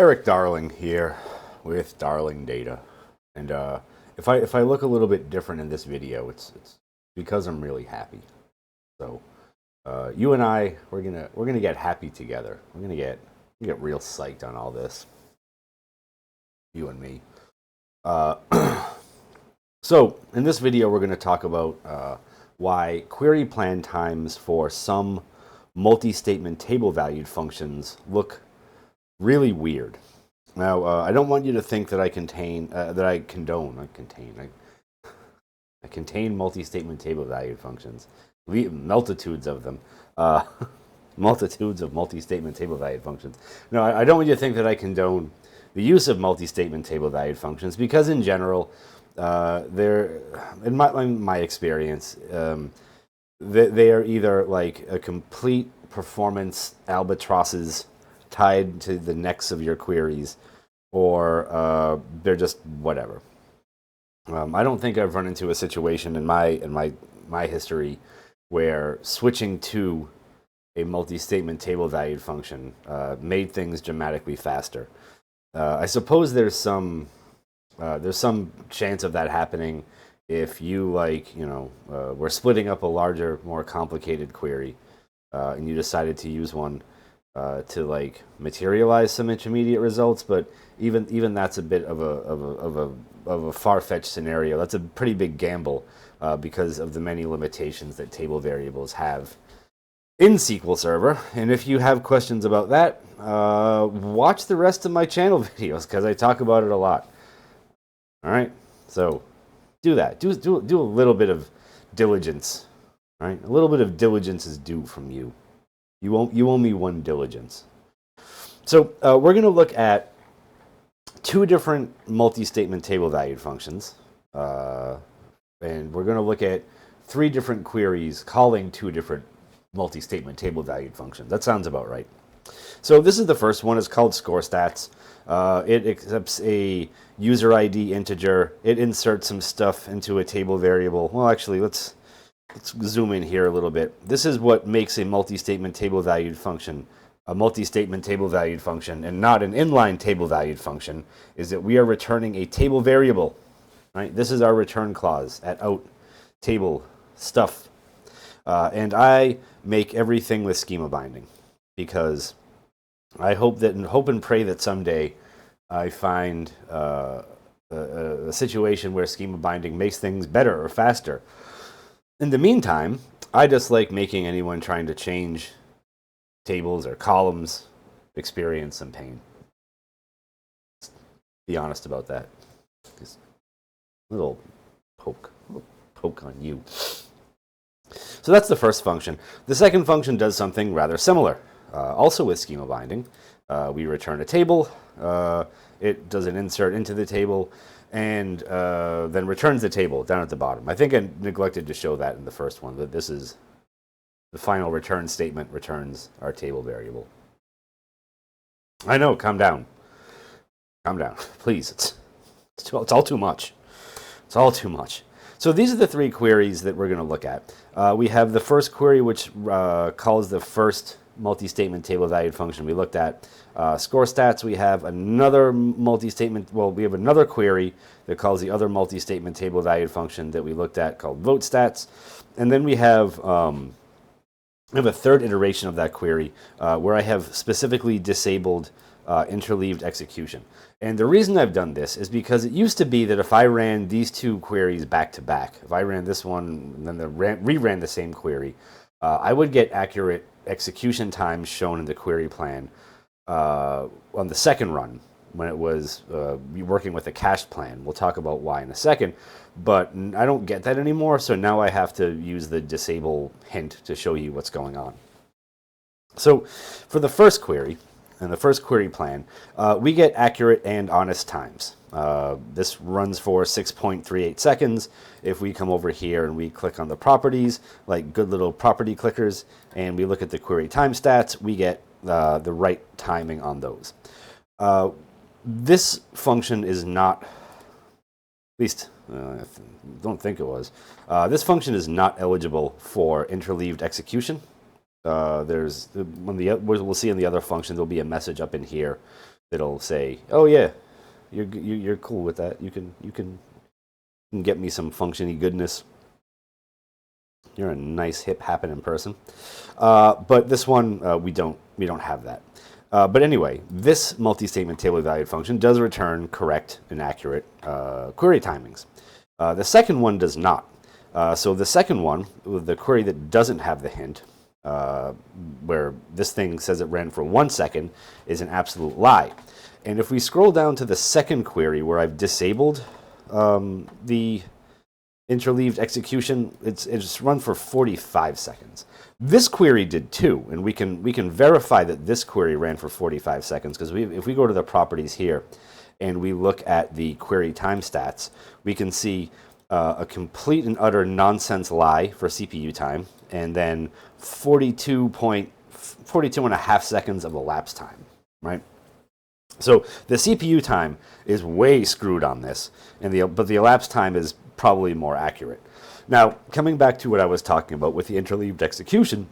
Erik Darling here with Darling Data, and if I look a little bit different in this video, it's because I'm really happy. So you and I, we're gonna get happy together. We're gonna get real psyched on all this. You and me. So in this video, we're gonna talk about why query plan times for some multi-statement table valued functions look really weird. Now, I don't want you to think that I contain multi-statement table valued functions, multitudes of them, multitudes of multi-statement table valued functions. No, I don't want you to think that I condone the use of multi-statement table valued functions, because in general, they're, in my experience, they are either like a complete performance albatrosses tied to the necks of your queries, or they're just whatever. I don't think I've run into a situation in my history where switching to a multi-statement table valued function made things dramatically faster. I suppose there's some chance of that happening if you were splitting up a larger, more complicated query, and you decided to use one to materialize some intermediate results. But even that's a bit of a far-fetched scenario. That's a pretty big gamble because of the many limitations that table variables have in SQL Server. And if you have questions about that, watch the rest of my channel videos, because I talk about it a lot. All right, so do that. Do a little bit of diligence. All right, a little bit of diligence is due from you. You owe me one diligence. So we're going to look at two different multi-statement table valued functions, and we're going to look at three different queries calling two different multi-statement table valued functions. That sounds about right. So this is the first one. It's called score stats. It accepts a user ID integer. It inserts some stuff into a table variable. Well, actually, let's zoom in here a little bit. This is what makes a multi-statement table valued function a multi-statement table valued function and not an inline table valued function, is that we are returning a table variable. Right? This is our return clause at out table stuff. And I make everything with schema binding, because I hope and pray that someday I find a situation where schema binding makes things better or faster. In the meantime, I just like making anyone trying to change tables or columns experience some pain. Be honest about that. Just a little poke on you. So that's the first function. The second function does something rather similar, also with schema binding. We return a table. It does an insert into the table, and then returns the table down at the bottom. I think I neglected to show that in the first one, but this is the final return statement, returns our table variable. I know, calm down. Calm down, please. It's all too much. It's all too much. So these are the three queries that we're going to look at. We have the first query, which calls the first multi-statement table valued function we looked at. Score stats, we have another multi-statement, we have another query that calls the other multi-statement table valued function that we looked at called vote stats. And then we have a third iteration of that query where I have specifically disabled interleaved execution. And the reason I've done this is because it used to be that if I ran these two queries back to back, if I ran this one and then reran the same query, I would get accurate execution times shown in the query plan on the second run when it was working with a cached plan. We'll talk about why in a second, but I don't get that anymore, so now I have to use the disable hint to show you what's going on. So for the first query, and the first query plan, we get accurate and honest times. This runs for 6.38 seconds. If we come over here and we click on the properties, like good little property clickers, and we look at the query time stats, we get the right timing on those. This function is not, at least I don't think it was, this function is not eligible for interleaved execution. We'll see in the other function, there'll be a message up in here it'll say, "Oh yeah, you're cool with that. You can get me some functiony goodness. You're a nice hip happening person." But this one we don't have that. But anyway, this multi-statement table evaluate function does return correct and accurate query timings. The second one does not. So the second one, with the query that doesn't have the hint, where this thing says it ran for 1 second, is an absolute lie. And if we scroll down to the second query where I've disabled the interleaved execution, it's run for 45 seconds. This query did too, and we can verify that this query ran for 45 seconds because if we go to the properties here and we look at the query time stats, we can see a complete and utter nonsense lie for CPU time, and then 42 and a half seconds of elapsed time, right? So the CPU time is way screwed on this, but the elapsed time is probably more accurate. Now, coming back to what I was talking about with the interleaved execution,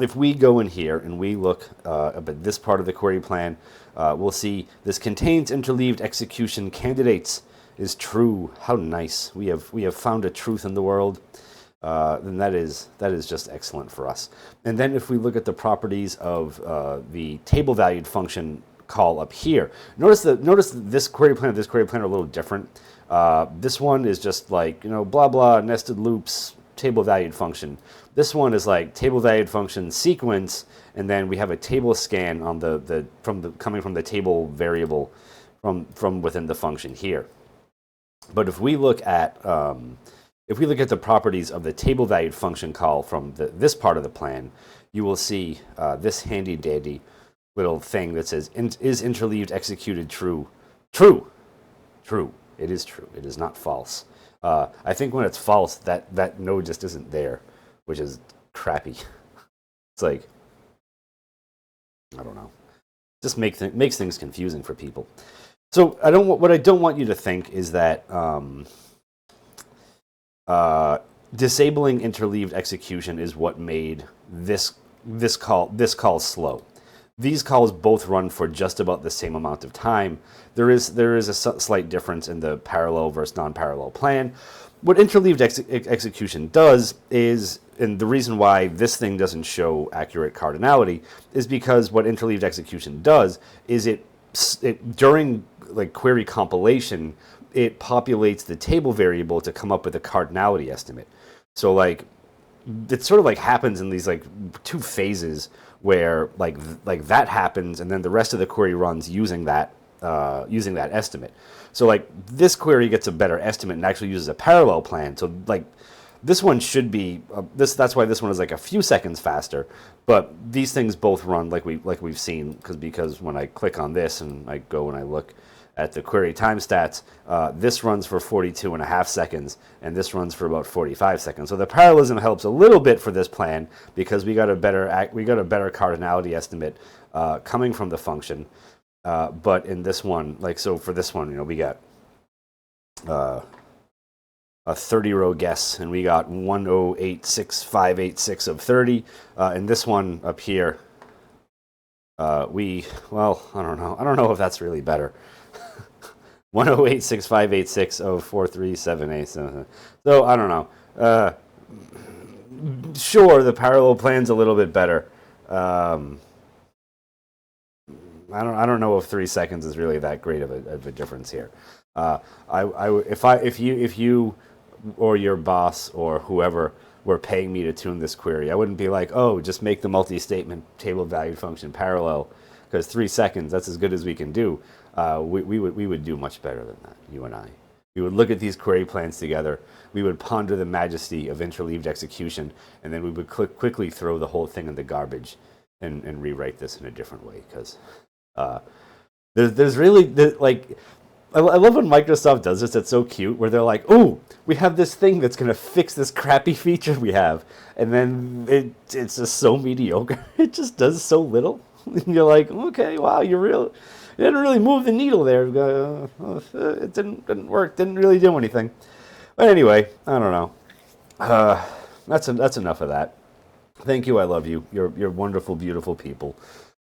if we go in here and we look at this part of the query plan, we'll see this contains interleaved execution candidates is true. How nice. We have found a truth in the world. Then that is just excellent for us. And then if we look at the properties of the table valued function call up here, notice that this query plan are a little different. This one is just like, blah blah nested loops table valued function. This one is like table valued function sequence, and then we have a table scan on coming from the table variable from within the function here. But if we look at the properties of the table valued function call from this part of the plan, you will see this handy dandy little thing that says, is interleaved executed true? True. It is true. It is not false. I think when it's false, that node just isn't there, which is crappy. It's like, I don't know. Just makes things confusing for people. So what I don't want you to think is that disabling interleaved execution is what made this call slow. These calls both run for just about the same amount of time. There is a slight difference in the parallel versus non-parallel plan. What interleaved execution does is, and the reason why this thing doesn't show accurate cardinality is because what interleaved execution does is it during like query compilation, it populates the table variable to come up with a cardinality estimate. So like it sort of like happens in these like two phases where like that happens, and then the rest of the query runs using that estimate. So like this query gets a better estimate and actually uses a parallel plan. So like this one should be that's why this one is like a few seconds faster. But these things both run like we've seen because when I click on this and I go and I look at the query time stats, this runs for 42 and a half seconds, and this runs for about 45 seconds. So the parallelism helps a little bit for this plan because we got a better cardinality estimate coming from the function. But in this one, for this one, we got a 30-row guess, and we got 1086586 of 30. And this one up here, I don't know if that's really better. 1086586 of 4378. So I don't know. Sure, the parallel plan's a little bit better. I don't know if 3 seconds is really that great of a difference here. If you or your boss or whoever were paying me to tune this query, I wouldn't be like, oh, just make the multi-statement table valued function parallel, because 3 seconds, that's as good as we can do. We would do much better than that, you and I. We would look at these query plans together. We would ponder the majesty of interleaved execution, and then we would quickly throw the whole thing in the garbage and rewrite this in a different way. Because there's really I love when Microsoft does this. It's so cute, where they're like, "Ooh, we have this thing that's going to fix this crappy feature we have," and then it's just so mediocre. It just does so little. And you're like, "Okay, wow, you didn't really move the needle there. It didn't work. Didn't really do anything." But anyway, I don't know. That's enough of that. Thank you. I love you. You're wonderful, beautiful people.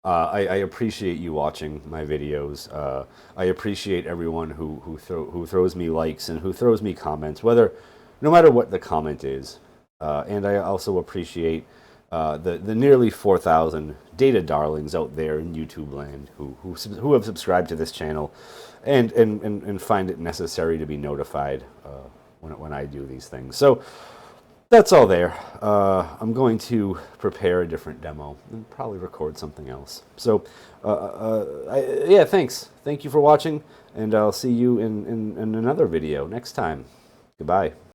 I appreciate you watching my videos. I appreciate everyone who throws me likes and who throws me comments, no matter what the comment is. And I also appreciate the nearly 4,000 data darlings out there in YouTube land who have subscribed to this channel and find it necessary to be notified when I do these things. So that's all there. I'm going to prepare a different demo and probably record something else. So, yeah, thanks. Thank you for watching, and I'll see you in another video next time. Goodbye.